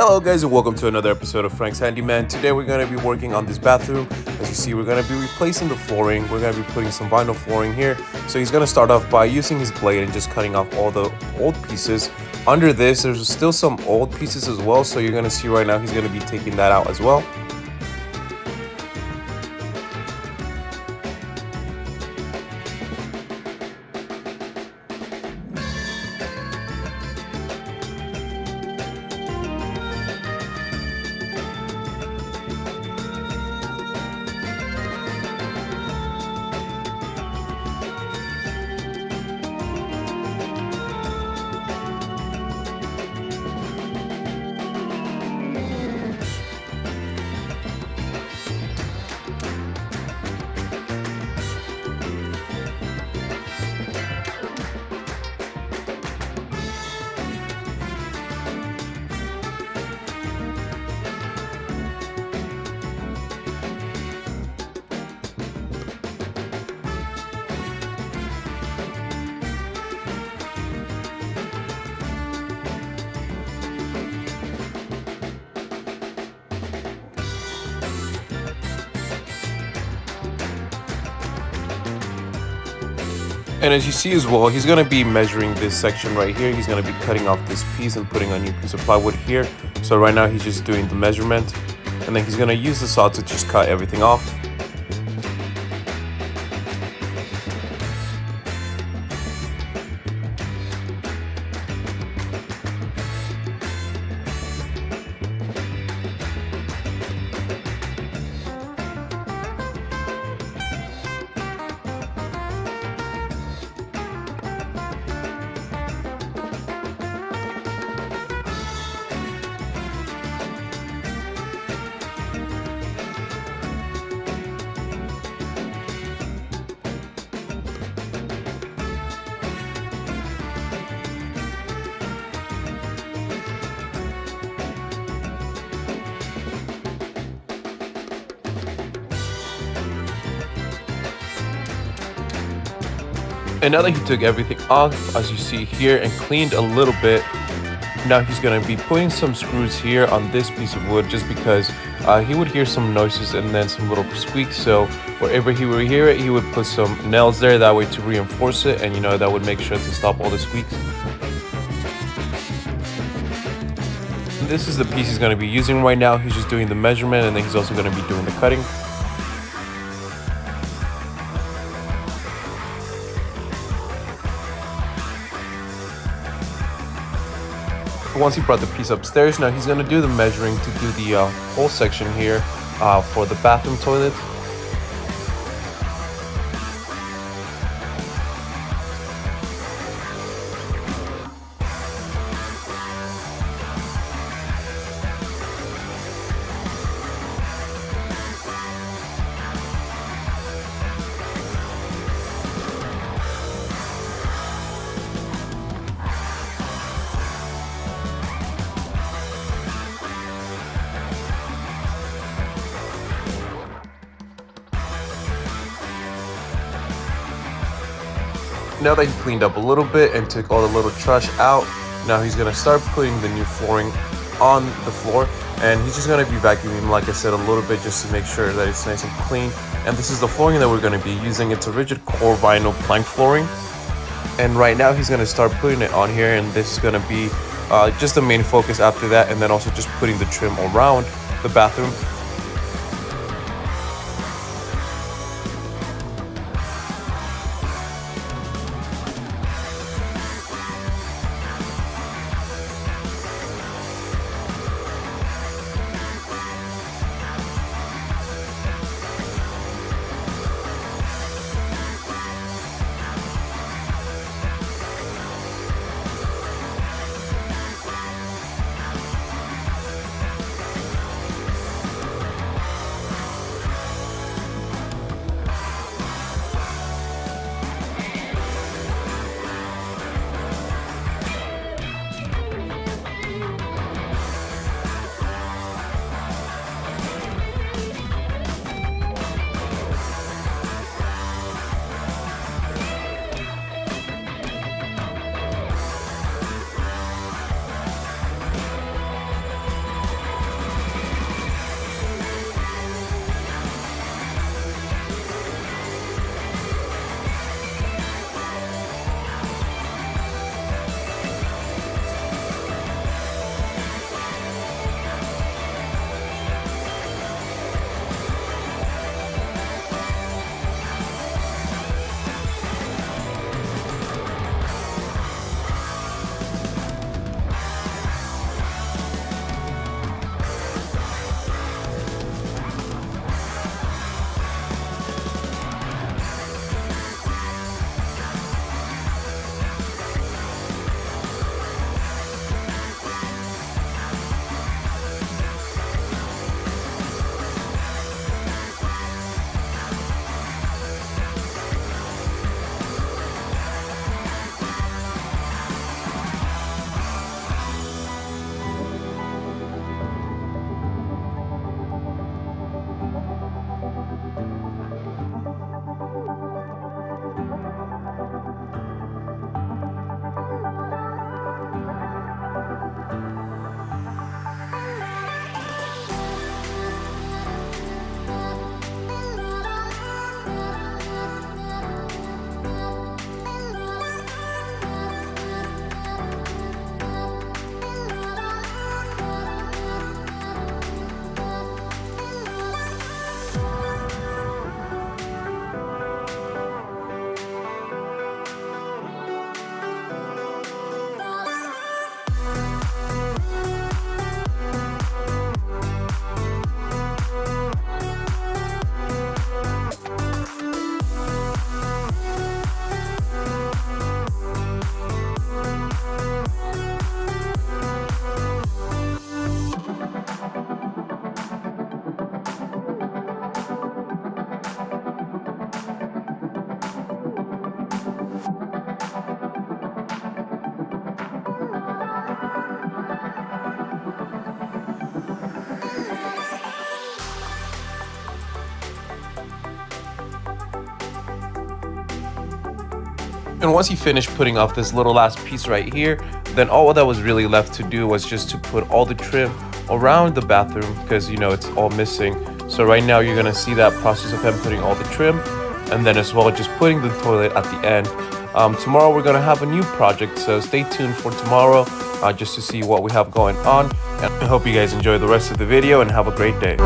Hello guys and welcome to another episode of Frank's Handyman. Today we're going to be working on this bathroom. As you see, we're going to be replacing the flooring. We're going to be putting some vinyl flooring here. So he's going to start off by using his blade and just cutting off all the old pieces. Under this, there's still some old pieces as well. So you're going to see right now he's going to be taking that out as well. And as you see as well, he's going to be measuring this section right here. He's going to be cutting off this piece and putting a new piece of plywood here. So right now he's just doing the measurement. And then he's going to use the saw to just cut everything off. And now that he took everything off, as you see here, and cleaned a little bit, now he's going to be putting some screws here on this piece of wood just because he would hear some noises and then some little squeaks. So wherever he would hear it, he would put some nails there that way to reinforce it, and that would make sure to stop all the squeaks. This is the piece he's going to be using right now. He's just doing the measurement, and then he's also going to be doing the cutting. Once he brought the piece upstairs, now he's going to do the measuring to do the whole section here for the bathroom toilet. Now that he cleaned up a little bit and took all the little trash out, now he's going to start putting the new flooring on the floor. And he's just going to be vacuuming, like I said, a little bit just to make sure that it's nice and clean. And this is the flooring that we're going to be using. It's a rigid core vinyl plank flooring. And right now he's going to start putting it on here, and this is going to be just the main focus after that. And then also just putting the trim around the bathroom. And once he finished putting off this little last piece right here, then all that was really left to do was just to put all the trim around the bathroom, because you know it's all missing. So right now you're gonna see that process of him putting all the trim, and then as well just putting the toilet at the end. Tomorrow we're gonna have a new project, so stay tuned for tomorrow just to see what we have going on. And I hope you guys enjoy the rest of the video and have a great day.